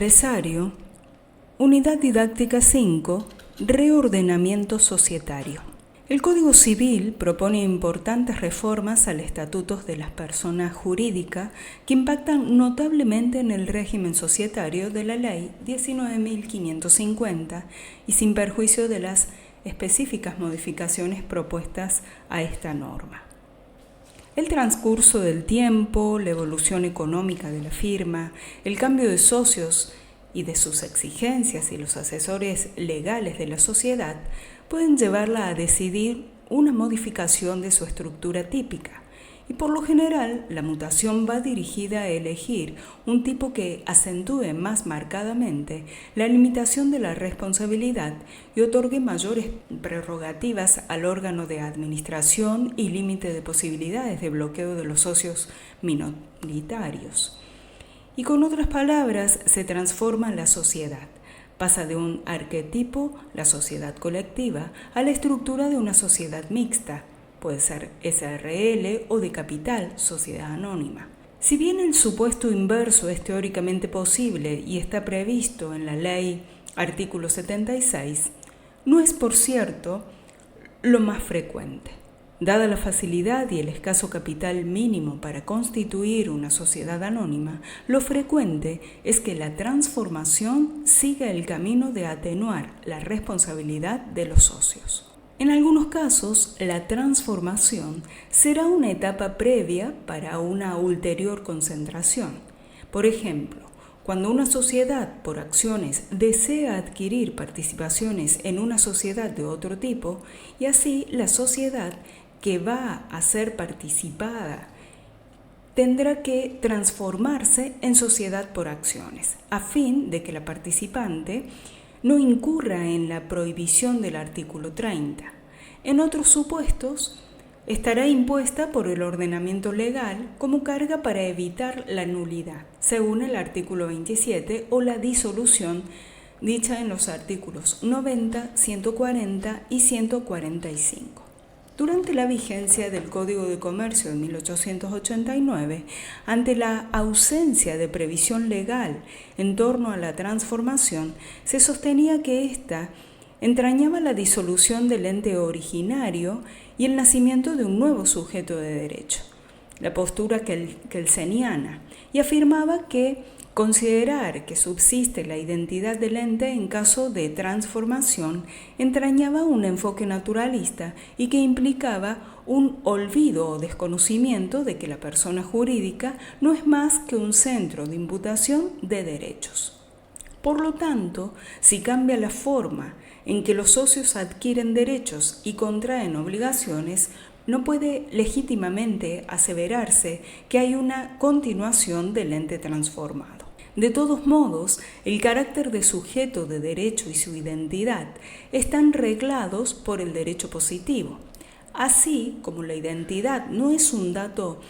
Empresario, Unidad Didáctica 5, Reordenamiento Societario. El Código Civil propone importantes reformas al estatuto de las personas jurídicas que impactan notablemente en el régimen societario de la Ley 19.550 y sin perjuicio de las específicas modificaciones propuestas a esta norma. El transcurso del tiempo, la evolución económica de la firma, el cambio de socios y de sus exigencias y los asesores legales de la sociedad pueden llevarla a decidir una modificación de su estructura típica. Y por lo general, la mutación va dirigida a elegir un tipo que acentúe más marcadamente la limitación de la responsabilidad y otorgue mayores prerrogativas al órgano de administración y límite de posibilidades de bloqueo de los socios minoritarios. Y con otras palabras, se transforma la sociedad. Pasa de un arquetipo, la sociedad colectiva, a la estructura de una sociedad mixta. Puede ser SRL o de capital, sociedad anónima. Si bien el supuesto inverso es teóricamente posible y está previsto en la ley artículo 76, no es, por cierto, lo más frecuente. Dada la facilidad y el escaso capital mínimo para constituir una sociedad anónima, lo frecuente es que la transformación siga el camino de atenuar la responsabilidad de los socios. En algunos casos, la transformación será una etapa previa para una ulterior concentración. Por ejemplo, cuando una sociedad por acciones desea adquirir participaciones en una sociedad de otro tipo, y así la sociedad que va a ser participada tendrá que transformarse en sociedad por acciones, a fin de que la participante no incurra en la prohibición del artículo 30. En otros supuestos, estará impuesta por el ordenamiento legal como carga para evitar la nulidad, según el artículo 27 o la disolución dicha en los artículos 90, 140 y 145. Durante la vigencia del Código de Comercio de 1889, ante la ausencia de previsión legal en torno a la transformación, se sostenía que ésta entrañaba la disolución del ente originario y el nacimiento de un nuevo sujeto de derecho, la postura kelseniana, y afirmaba que considerar que subsiste la identidad del ente en caso de transformación entrañaba un enfoque naturalista y que implicaba un olvido o desconocimiento de que la persona jurídica no es más que un centro de imputación de derechos. Por lo tanto, si cambia la forma en que los socios adquieren derechos y contraen obligaciones, no puede legítimamente aseverarse que hay una continuación del ente transformado. De todos modos, el carácter de sujeto de derecho y su identidad están reglados por el derecho positivo. Así como la identidad no es un dato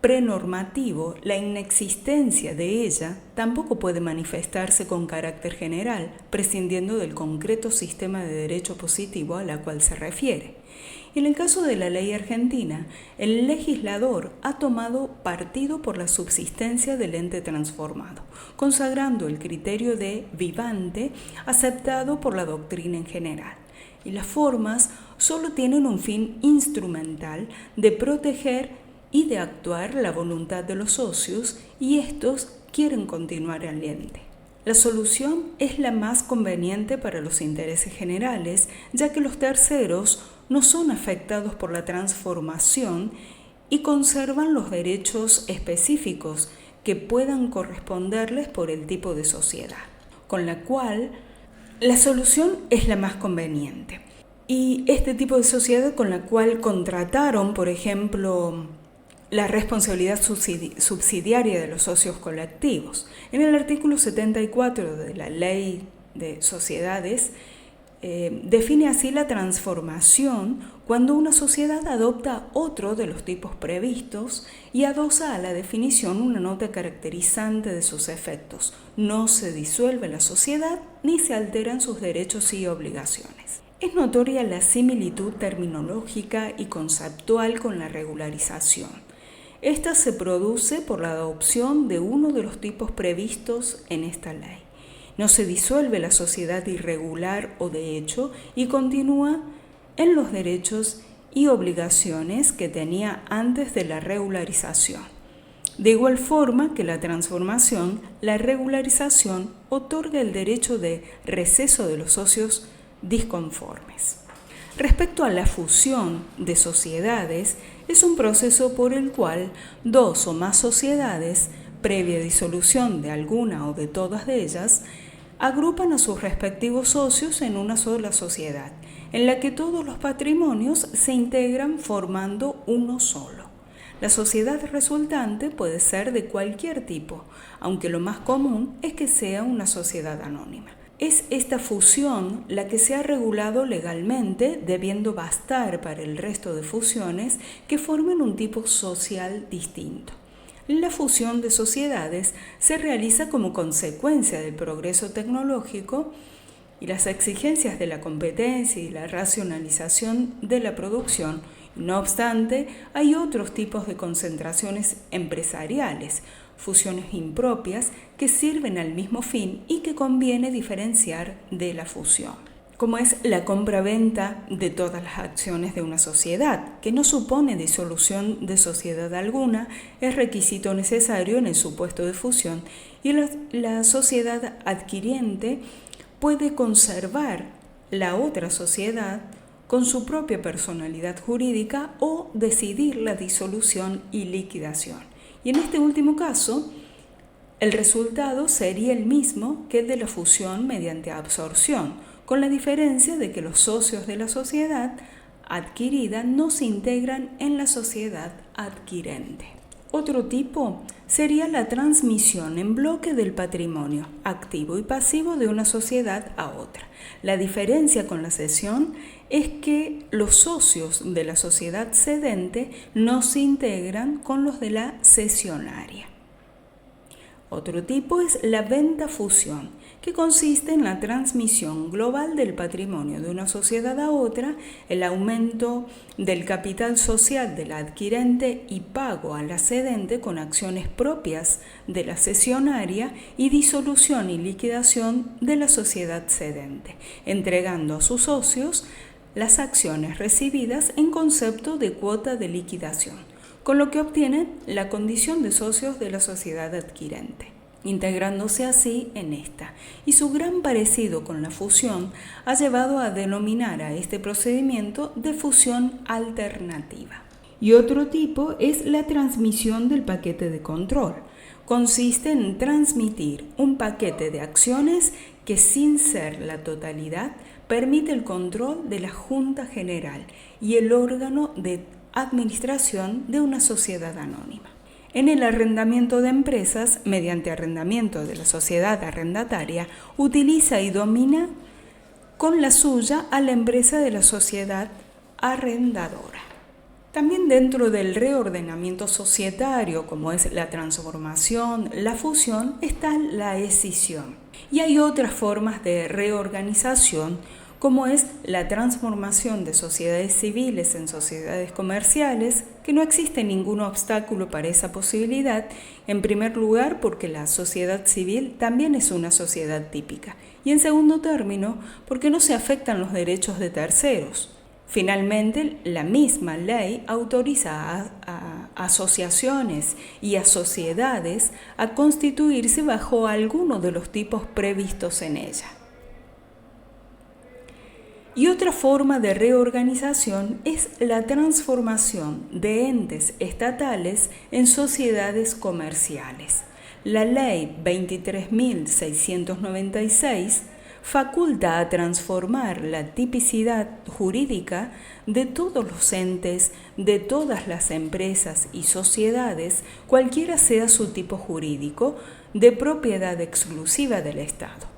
prenormativo, la inexistencia de ella tampoco puede manifestarse con carácter general, prescindiendo del concreto sistema de derecho positivo a la cual se refiere. En el caso de la ley argentina, el legislador ha tomado partido por la subsistencia del ente transformado, consagrando el criterio de vivante aceptado por la doctrina en general. Y las formas solo tienen un fin instrumental de proteger y de actuar la voluntad de los socios, y estos quieren continuar al ente. La solución es la más conveniente para los intereses generales, ya que los terceros no son afectados por la transformación y conservan los derechos específicos que puedan corresponderles por el tipo de sociedad, con la cual la solución es la más conveniente. Y este tipo de sociedad con la cual contrataron, por ejemplo, la responsabilidad subsidiaria de los socios colectivos. En el artículo 74 de la Ley de Sociedades define así la transformación cuando una sociedad adopta otro de los tipos previstos y adosa a la definición una nota caracterizante de sus efectos. No se disuelve la sociedad ni se alteran sus derechos y obligaciones. Es notoria la similitud terminológica y conceptual con la regularización. Esta se produce por la adopción de uno de los tipos previstos en esta ley. No se disuelve la sociedad irregular o de hecho y continúa en los derechos y obligaciones que tenía antes de la regularización. De igual forma que la transformación, la regularización otorga el derecho de receso de los socios disconformes. Respecto a la fusión de sociedades, es un proceso por el cual dos o más sociedades, previa disolución de alguna o de todas de ellas, agrupan a sus respectivos socios en una sola sociedad, en la que todos los patrimonios se integran formando uno solo. La sociedad resultante puede ser de cualquier tipo, aunque lo más común es que sea una sociedad anónima. Es esta fusión la que se ha regulado legalmente, debiendo bastar para el resto de fusiones que formen un tipo social distinto. La fusión de sociedades se realiza como consecuencia del progreso tecnológico y las exigencias de la competencia y la racionalización de la producción. No obstante, hay otros tipos de concentraciones empresariales, fusiones impropias que sirven al mismo fin y que conviene diferenciar de la fusión, como es la compra-venta de todas las acciones de una sociedad, que no supone disolución de sociedad alguna, es requisito necesario en el supuesto de fusión, y la sociedad adquiriente puede conservar la otra sociedad con su propia personalidad jurídica o decidir la disolución y liquidación. Y en este último caso, el resultado sería el mismo que el de la fusión mediante absorción, con la diferencia de que los socios de la sociedad adquirida no se integran en la sociedad adquirente. Otro tipo sería la transmisión en bloque del patrimonio activo y pasivo de una sociedad a otra. La diferencia con la cesión es que los socios de la sociedad cedente no se integran con los de la cesionaria. Otro tipo es la venta-fusión, que consiste en la transmisión global del patrimonio de una sociedad a otra, el aumento del capital social de la adquirente y pago a la cedente con acciones propias de la cesionaria y disolución y liquidación de la sociedad cedente, entregando a sus socios las acciones recibidas en concepto de cuota de liquidación, con lo que obtienen la condición de socios de la sociedad adquirente, integrándose así en esta. Y su gran parecido con la fusión ha llevado a denominar a este procedimiento de fusión alternativa. Y otro tipo es la transmisión del paquete de control. Consiste en transmitir un paquete de acciones que, sin ser la totalidad, permite el control de la Junta General y el órgano de administración de una sociedad anónima. En el arrendamiento de empresas, mediante arrendamiento de la sociedad arrendataria, utiliza y domina con la suya a la empresa de la sociedad arrendadora. También dentro del reordenamiento societario, como es la transformación, la fusión, está la escisión. Y hay otras formas de reorganización, como es la transformación de sociedades civiles en sociedades comerciales, que no existe ningún obstáculo para esa posibilidad, en primer lugar porque la sociedad civil también es una sociedad típica, y en segundo término porque no se afectan los derechos de terceros. Finalmente, la misma ley autoriza a asociaciones y a sociedades a constituirse bajo alguno de los tipos previstos en ella. Y otra forma de reorganización es la transformación de entes estatales en sociedades comerciales. La Ley 23.696 faculta a transformar la tipicidad jurídica de todos los entes, de todas las empresas y sociedades, cualquiera sea su tipo jurídico, de propiedad exclusiva del Estado,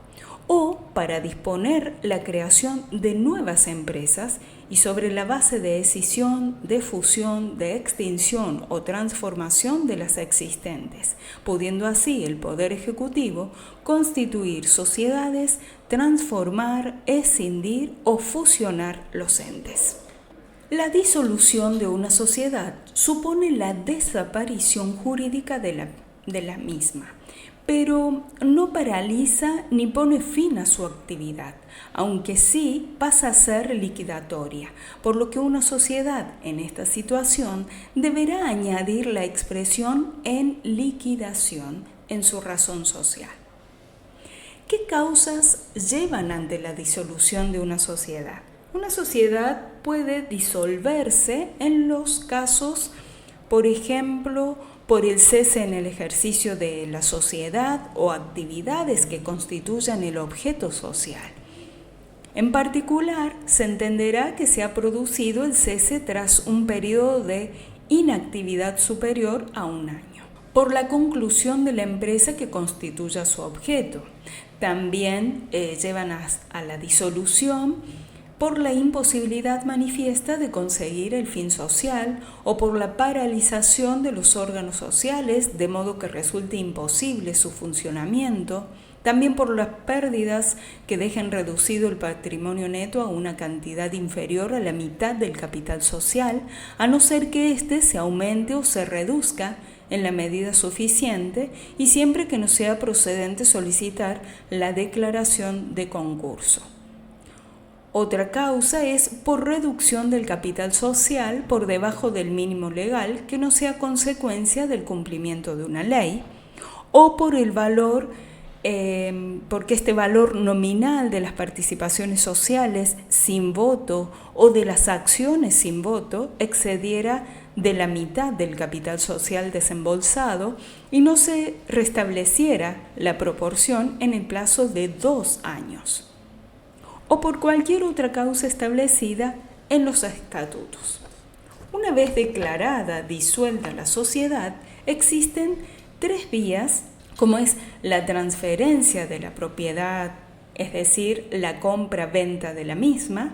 o para disponer la creación de nuevas empresas y sobre la base de escisión, de fusión, de extinción o transformación de las existentes, pudiendo así el Poder Ejecutivo constituir sociedades, transformar, escindir o fusionar los entes. La disolución de una sociedad supone la desaparición jurídica de la misma, pero no paraliza ni pone fin a su actividad, aunque sí pasa a ser liquidatoria, por lo que una sociedad en esta situación deberá añadir la expresión en liquidación en su razón social. ¿Qué causas llevan ante la disolución de una sociedad? Una sociedad puede disolverse en los casos, por ejemplo, por el cese en el ejercicio de la sociedad o actividades que constituyan el objeto social. En particular, se entenderá que se ha producido el cese tras un periodo de inactividad superior a un año, por la conclusión de la empresa que constituya su objeto. También llevan a la disolución por la imposibilidad manifiesta de conseguir el fin social o por la paralización de los órganos sociales, de modo que resulte imposible su funcionamiento, también por las pérdidas que dejen reducido el patrimonio neto a una cantidad inferior a la mitad del capital social, a no ser que éste se aumente o se reduzca en la medida suficiente y siempre que no sea procedente solicitar la declaración de concurso. Otra causa es por reducción del capital social por debajo del mínimo legal que no sea consecuencia del cumplimiento de una ley, o por el valor, porque este valor nominal de las participaciones sociales sin voto o de las acciones sin voto excediera de la mitad del capital social desembolsado y no se restableciera la proporción en el plazo de 2 años. O por cualquier otra causa establecida en los estatutos. Una vez declarada disuelta la sociedad, existen 3 vías, como es la transferencia de la propiedad, es decir, la compra-venta de la misma.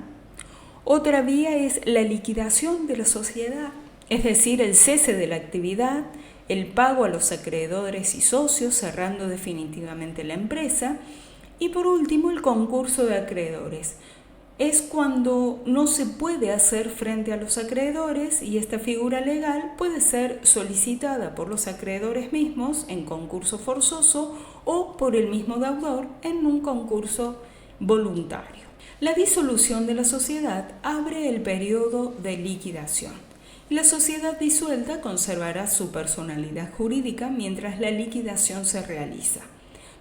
Otra vía es la liquidación de la sociedad, es decir, el cese de la actividad, el pago a los acreedores y socios, cerrando definitivamente la empresa. Y por último, el concurso de acreedores. Es cuando no se puede hacer frente a los acreedores y esta figura legal puede ser solicitada por los acreedores mismos en concurso forzoso o por el mismo deudor en un concurso voluntario. La disolución de la sociedad abre el periodo de liquidación. La sociedad disuelta conservará su personalidad jurídica mientras la liquidación se realiza.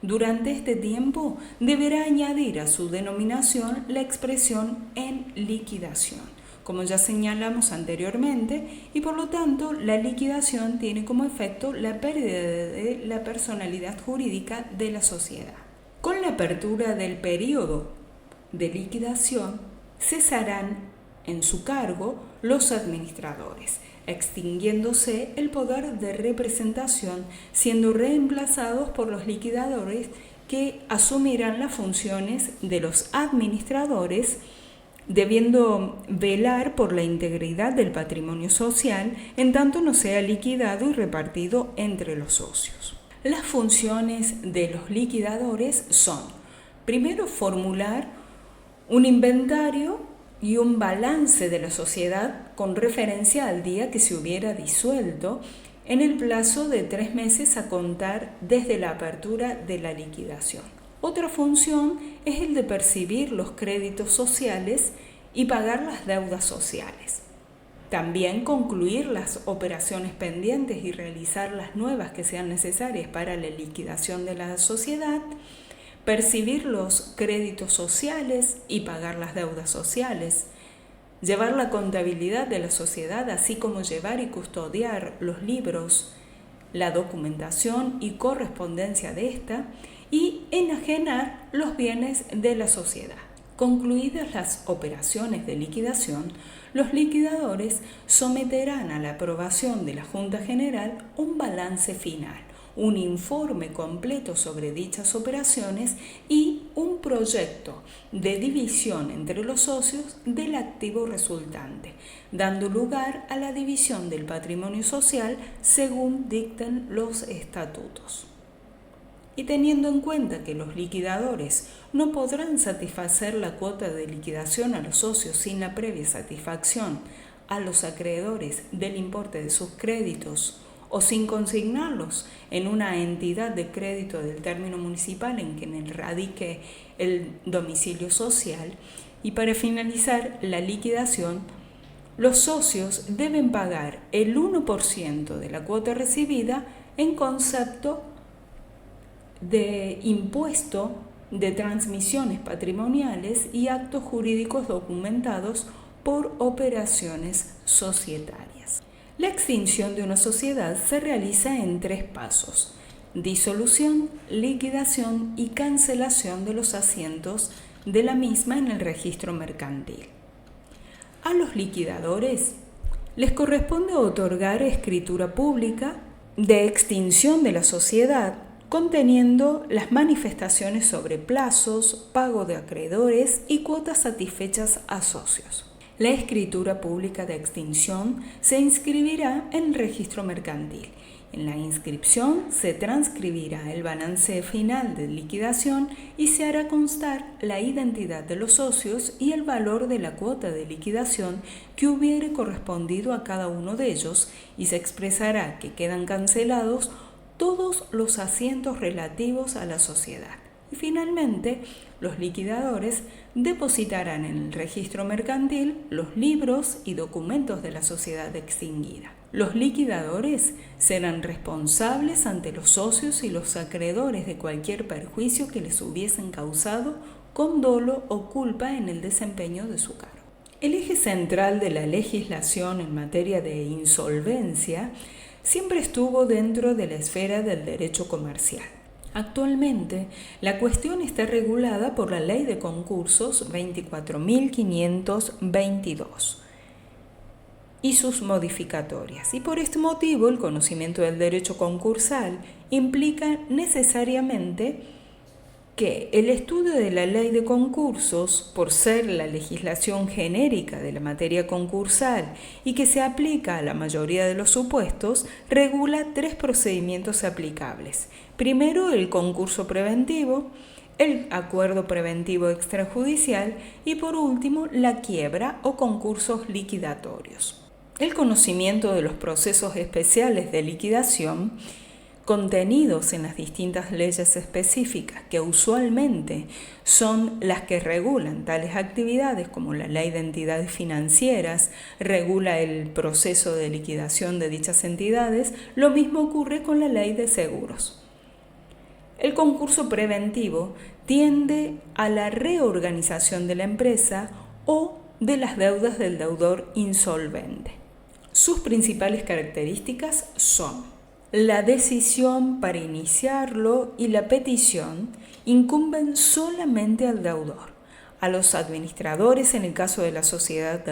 Durante este tiempo deberá añadir a su denominación la expresión en liquidación, como ya señalamos anteriormente, y por lo tanto la liquidación tiene como efecto la pérdida de la personalidad jurídica de la sociedad. Con la apertura del periodo de liquidación cesarán en su cargo los administradores, extinguiéndose el poder de representación, siendo reemplazados por los liquidadores que asumirán las funciones de los administradores, debiendo velar por la integridad del patrimonio social en tanto no sea liquidado y repartido entre los socios. Las funciones de los liquidadores son, primero, formular un inventario y un balance de la sociedad con referencia al día que se hubiera disuelto en el plazo de 3 meses a contar desde la apertura de la liquidación. Otra función es el de percibir los créditos sociales y pagar las deudas sociales. También concluir las operaciones pendientes y realizar las nuevas que sean necesarias para la liquidación de la sociedad, percibir los créditos sociales y pagar las deudas sociales, llevar la contabilidad de la sociedad, así como llevar y custodiar los libros, la documentación y correspondencia de esta, y enajenar los bienes de la sociedad. Concluidas las operaciones de liquidación, los liquidadores someterán a la aprobación de la Junta General un balance final, un informe completo sobre dichas operaciones y un proyecto de división entre los socios del activo resultante, dando lugar a la división del patrimonio social según dicten los estatutos. y teniendo en cuenta que los liquidadores no podrán satisfacer la cuota de liquidación a los socios sin la previa satisfacción a los acreedores del importe de sus créditos o sin consignarlos en una entidad de crédito del término municipal en que radique el domicilio social, y para finalizar la liquidación, los socios deben pagar el 1% de la cuota recibida en concepto de impuesto de transmisiones patrimoniales y actos jurídicos documentados por operaciones societarias. La extinción de una sociedad se realiza en 3 pasos: disolución, liquidación y cancelación de los asientos de la misma en el registro mercantil. A los liquidadores les corresponde otorgar escritura pública de extinción de la sociedad conteniendo las manifestaciones sobre plazos, pago de acreedores y cuotas satisfechas a socios. La escritura pública de extinción se inscribirá en el registro mercantil. En la inscripción se transcribirá el balance final de liquidación y se hará constar la identidad de los socios y el valor de la cuota de liquidación que hubiere correspondido a cada uno de ellos, y se expresará que quedan cancelados todos los asientos relativos a la sociedad. Y finalmente, los liquidadores depositarán en el registro mercantil los libros y documentos de la sociedad extinguida. Los liquidadores serán responsables ante los socios y los acreedores de cualquier perjuicio que les hubiesen causado con dolo o culpa en el desempeño de su cargo. El eje central de la legislación en materia de insolvencia siempre estuvo dentro de la esfera del derecho comercial. Actualmente, la cuestión está regulada por la Ley de Concursos 24.522 y sus modificatorias, y por este motivo el conocimiento del derecho concursal implica necesariamente que el estudio de la Ley de Concursos, por ser la legislación genérica de la materia concursal y que se aplica a la mayoría de los supuestos, regula 3 procedimientos aplicables. Primero, el concurso preventivo, el acuerdo preventivo extrajudicial y por último, la quiebra o concursos liquidatorios. El conocimiento de los procesos especiales de liquidación contenidos en las distintas leyes específicas que usualmente son las que regulan tales actividades, como la Ley de Entidades Financieras regula el proceso de liquidación de dichas entidades, lo mismo ocurre con la Ley de Seguros. El concurso preventivo tiende a la reorganización de la empresa o de las deudas del deudor insolvente. Sus principales características son: la decisión para iniciarlo y la petición incumben solamente al deudor. A los administradores, en el caso de la sociedad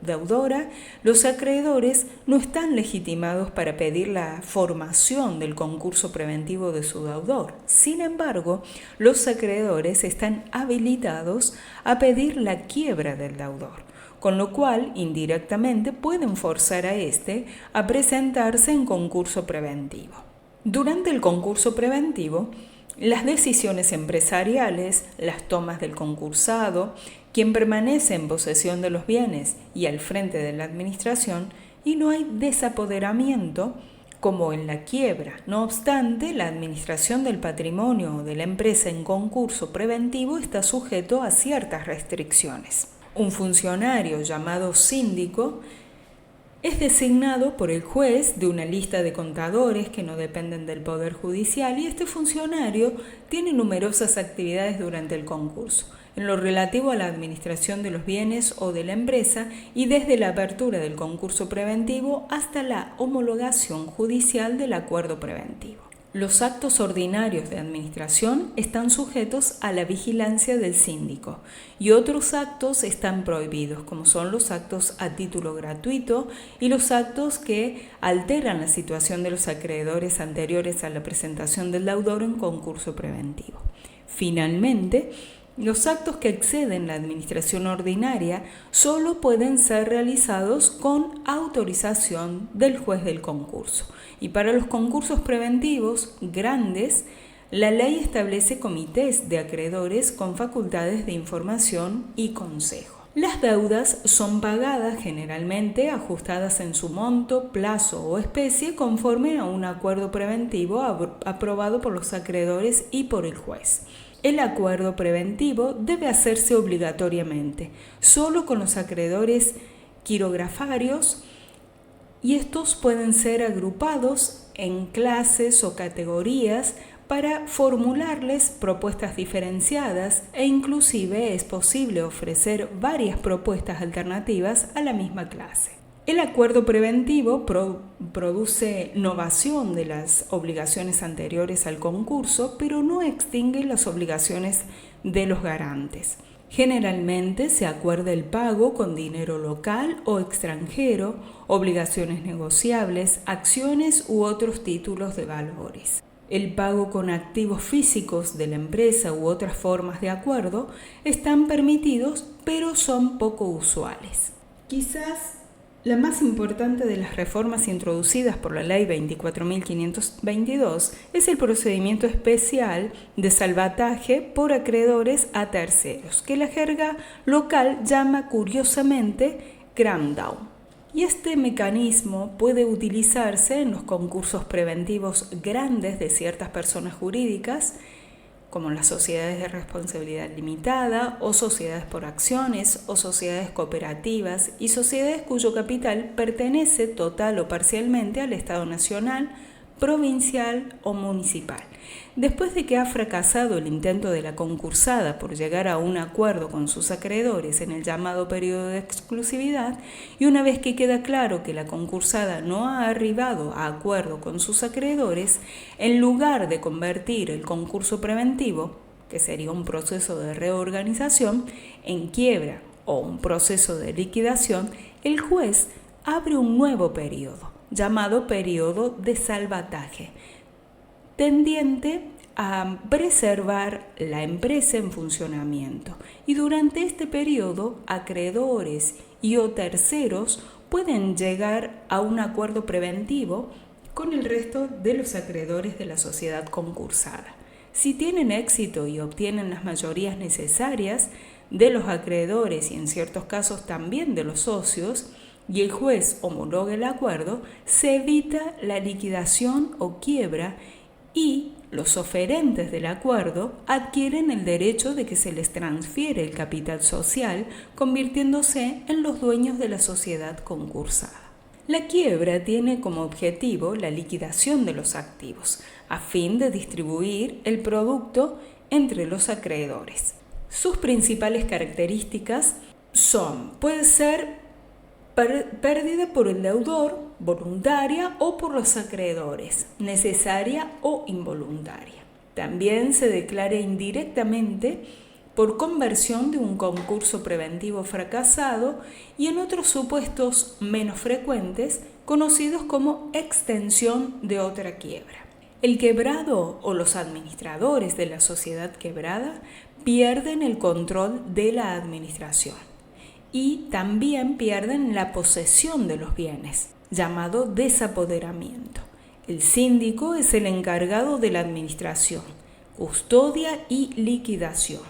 deudora, los acreedores no están legitimados para pedir la formación del concurso preventivo de su deudor. Sin embargo, los acreedores están habilitados a pedir la quiebra del deudor, con lo cual indirectamente pueden forzar a éste a presentarse en concurso preventivo. Durante el concurso preventivo, las decisiones empresariales, las tomas del concursado, quien permanece en posesión de los bienes y al frente de la administración, y no hay desapoderamiento como en la quiebra. No obstante, la administración del patrimonio de la empresa en concurso preventivo está sujeto a ciertas restricciones. Un funcionario llamado síndico es designado por el juez de una lista de contadores que no dependen del Poder Judicial, y este funcionario tiene numerosas actividades durante el concurso, en lo relativo a la administración de los bienes o de la empresa, y desde la apertura del concurso preventivo hasta la homologación judicial del acuerdo preventivo. Los actos ordinarios de administración están sujetos a la vigilancia del síndico y otros actos están prohibidos, como son los actos a título gratuito y los actos que alteran la situación de los acreedores anteriores a la presentación del deudor en concurso preventivo. Finalmente, los actos que exceden la administración ordinaria solo pueden ser realizados con autorización del juez del concurso. Y para los concursos preventivos grandes, La ley establece comités de acreedores con facultades de información y consejo. Las deudas son pagadas generalmente ajustadas en su monto, plazo o especie conforme a un acuerdo preventivo aprobado por los acreedores y por el juez. El acuerdo preventivo debe hacerse obligatoriamente, solo con los acreedores quirografarios, y estos pueden ser agrupados en clases o categorías para formularles propuestas diferenciadas, e inclusive es posible ofrecer varias propuestas alternativas a la misma clase. El acuerdo preventivo produce novación de las obligaciones anteriores al concurso, pero no extingue las obligaciones de los garantes. Generalmente se acuerda el pago con dinero local o extranjero, obligaciones negociables, acciones u otros títulos de valores. El pago con activos físicos de la empresa u otras formas de acuerdo están permitidos, pero son poco usuales. Quizás la más importante de las reformas introducidas por la Ley 24.522 es el procedimiento especial de salvataje por acreedores a terceros, que la jerga local llama curiosamente cram-down. Y este mecanismo puede utilizarse en los concursos preventivos grandes de ciertas personas jurídicas, como las sociedades de responsabilidad limitada o sociedades por acciones o sociedades cooperativas y sociedades cuyo capital pertenece total o parcialmente al Estado nacional, provincial o municipal. Después de que ha fracasado el intento de la concursada por llegar a un acuerdo con sus acreedores en el llamado periodo de exclusividad, y una vez que queda claro que la concursada no ha arribado a acuerdo con sus acreedores, en lugar de convertir el concurso preventivo, que sería un proceso de reorganización, en quiebra o un proceso de liquidación, el juez abre un nuevo periodo, llamado periodo de salvataje, tendiente a preservar la empresa en funcionamiento. Y durante este periodo, acreedores y o terceros pueden llegar a un acuerdo preventivo con el resto de los acreedores de la sociedad concursada. Si tienen éxito y obtienen las mayorías necesarias de los acreedores y en ciertos casos también de los socios, y el juez homologa el acuerdo, se evita la liquidación o quiebra y los oferentes del acuerdo adquieren el derecho de que se les transfiere el capital social, convirtiéndose en los dueños de la sociedad concursada. La quiebra tiene como objetivo la liquidación de los activos, a fin de distribuir el producto entre los acreedores. Sus principales características puede ser pérdida por el deudor, voluntaria, o por los acreedores, necesaria o involuntaria. También se declara indirectamente por conversión de un concurso preventivo fracasado, y en otros supuestos menos frecuentes, conocidos como extensión de otra quiebra. El quebrado o los administradores de la sociedad quebrada pierden el control de la administración y también pierden la posesión de los bienes, llamado desapoderamiento. El síndico es el encargado de la administración, custodia y liquidación.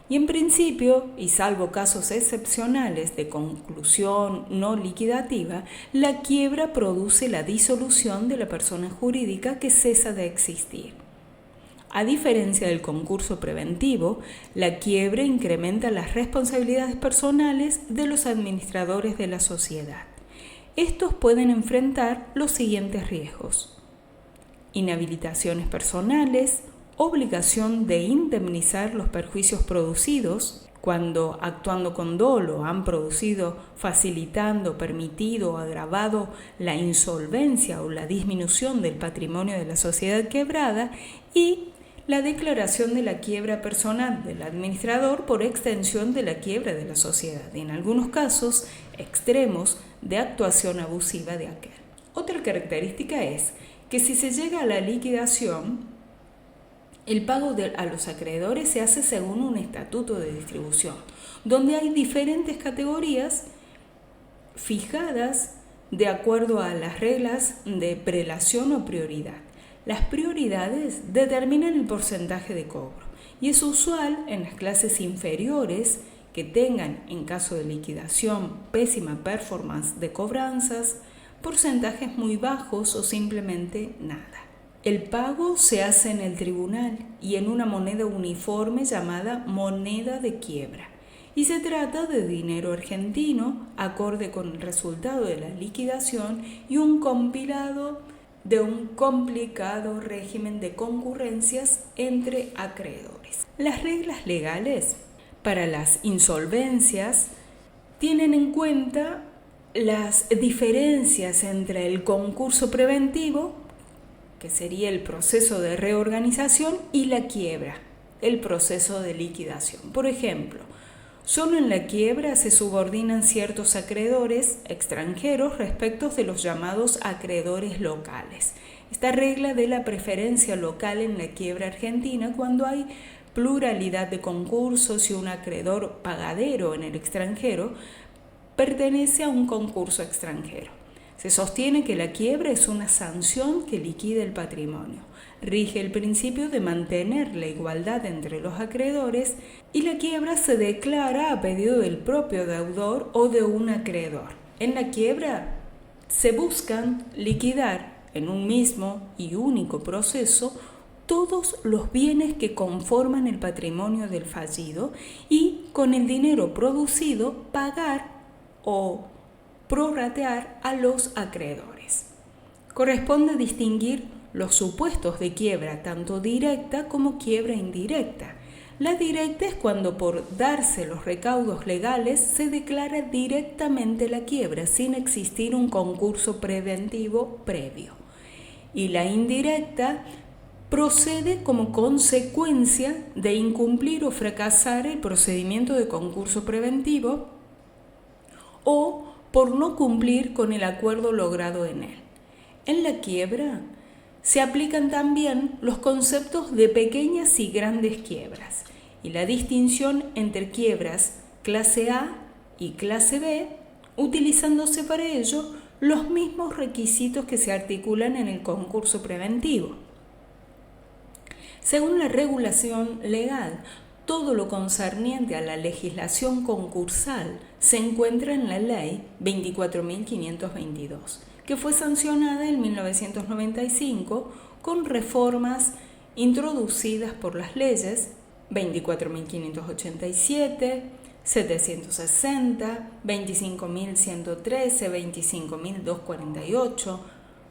Y en principio, y salvo casos excepcionales de conclusión no liquidativa, la quiebra produce la disolución de la persona jurídica que cesa de existir. A diferencia del concurso preventivo, la quiebra incrementa las responsabilidades personales de los administradores de la sociedad. Estos pueden enfrentar los siguientes riesgos: inhabilitaciones personales, obligación de indemnizar los perjuicios producidos cuando, actuando con dolo, han producido, facilitando, permitido o agravado la insolvencia o la disminución del patrimonio de la sociedad quebrada, y la declaración de la quiebra personal del administrador por extensión de la quiebra de la sociedad, y en algunos casos extremos de actuación abusiva de aquel. Otra característica es que si se llega a la liquidación, el pago a los acreedores se hace según un estatuto de distribución, donde hay diferentes categorías fijadas de acuerdo a las reglas de prelación o prioridad. Las prioridades determinan el porcentaje de cobro y es usual en las clases inferiores que tengan, en caso de liquidación, pésima performance de cobranzas, porcentajes muy bajos o simplemente nada. El pago se hace en el tribunal y en una moneda uniforme llamada moneda de quiebra, y se trata de dinero argentino acorde con el resultado de la liquidación y un compilado de un complicado régimen de concurrencias entre acreedores. Las reglas legales para las insolvencias tienen en cuenta las diferencias entre el concurso preventivo, que sería el proceso de reorganización, y la quiebra, el proceso de liquidación. Por ejemplo, solo en la quiebra se subordinan ciertos acreedores extranjeros respecto de los llamados acreedores locales. Esta regla de la preferencia local en la quiebra argentina cuando hay pluralidad de concursos y un acreedor pagadero en el extranjero pertenece a un concurso extranjero. Se sostiene que la quiebra es una sanción que liquida el patrimonio. Rige el principio de mantener la igualdad entre los acreedores y la quiebra se declara a pedido del propio deudor o de un acreedor. En la quiebra se buscan liquidar en un mismo y único proceso todos los bienes que conforman el patrimonio del fallido y con el dinero producido pagar o prorratear a los acreedores. Corresponde distinguir los supuestos de quiebra tanto directa como quiebra indirecta. La directa es cuando por darse los recaudos legales se declara directamente la quiebra sin existir un concurso preventivo previo. Y la indirecta procede como consecuencia de incumplir o fracasar el procedimiento de concurso preventivo o por no cumplir con el acuerdo logrado en él. En la quiebra se aplican también los conceptos de pequeñas y grandes quiebras y la distinción entre quiebras clase A y clase B, utilizándose para ello los mismos requisitos que se articulan en el concurso preventivo. Según la regulación legal, todo lo concerniente a la legislación concursal se encuentra en la Ley 24.522, que fue sancionada en 1995 con reformas introducidas por las leyes 24.587, 760, 25.113, 25.248,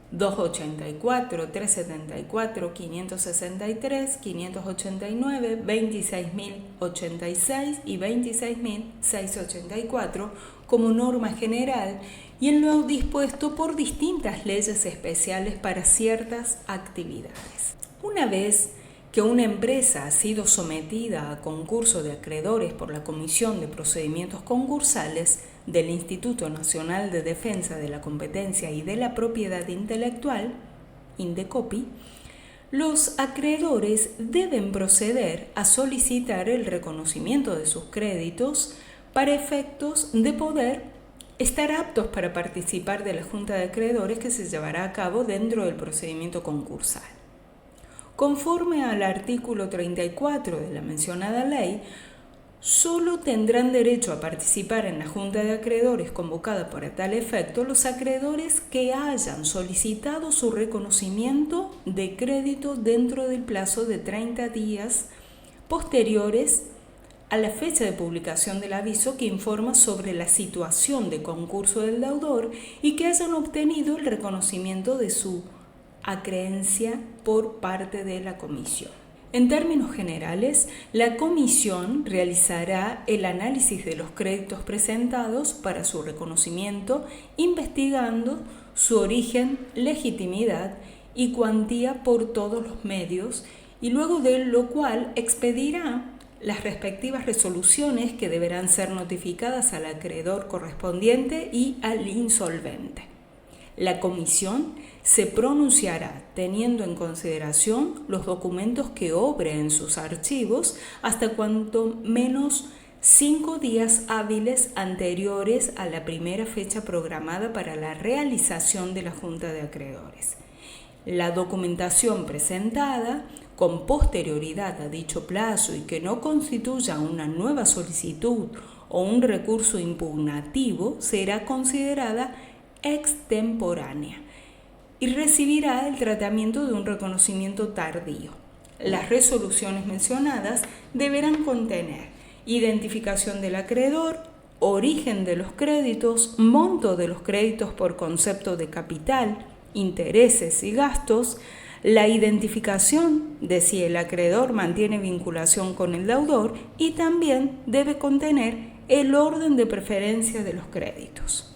284, 374, 563, 589, 26.086 y 26.684 como norma general y en lo dispuesto por distintas leyes especiales para ciertas actividades. Una vez que una empresa ha sido sometida a concurso de acreedores por la Comisión de Procedimientos Concursales del Instituto Nacional de Defensa de la Competencia y de la Propiedad Intelectual, INDECOPI, los acreedores deben proceder a solicitar el reconocimiento de sus créditos para efectos de poder estar aptos para participar de la Junta de Acreedores que se llevará a cabo dentro del procedimiento concursal. Conforme al artículo 34 de la mencionada ley, solo tendrán derecho a participar en la Junta de Acreedores convocada para tal efecto los acreedores que hayan solicitado su reconocimiento de crédito dentro del plazo de 30 días posteriores a la fecha de publicación del aviso que informa sobre la situación de concurso del deudor y que hayan obtenido el reconocimiento de su acreencia por parte de la comisión. En términos generales, la comisión realizará el análisis de los créditos presentados para su reconocimiento, investigando su origen, legitimidad y cuantía por todos los medios, y luego de lo cual expedirá las respectivas resoluciones que deberán ser notificadas al acreedor correspondiente y al insolvente. La comisión se pronunciará teniendo en consideración los documentos que obre en sus archivos hasta cuanto menos 5 días hábiles anteriores a la primera fecha programada para la realización de la Junta de Acreedores. La documentación presentada con posterioridad a dicho plazo y que no constituya una nueva solicitud o un recurso impugnativo será considerada extemporánea y recibirá el tratamiento de un reconocimiento tardío. Las resoluciones mencionadas deberán contener identificación del acreedor, origen de los créditos, monto de los créditos por concepto de capital, intereses y gastos, la identificación de si el acreedor mantiene vinculación con el deudor y también debe contener el orden de preferencia de los créditos.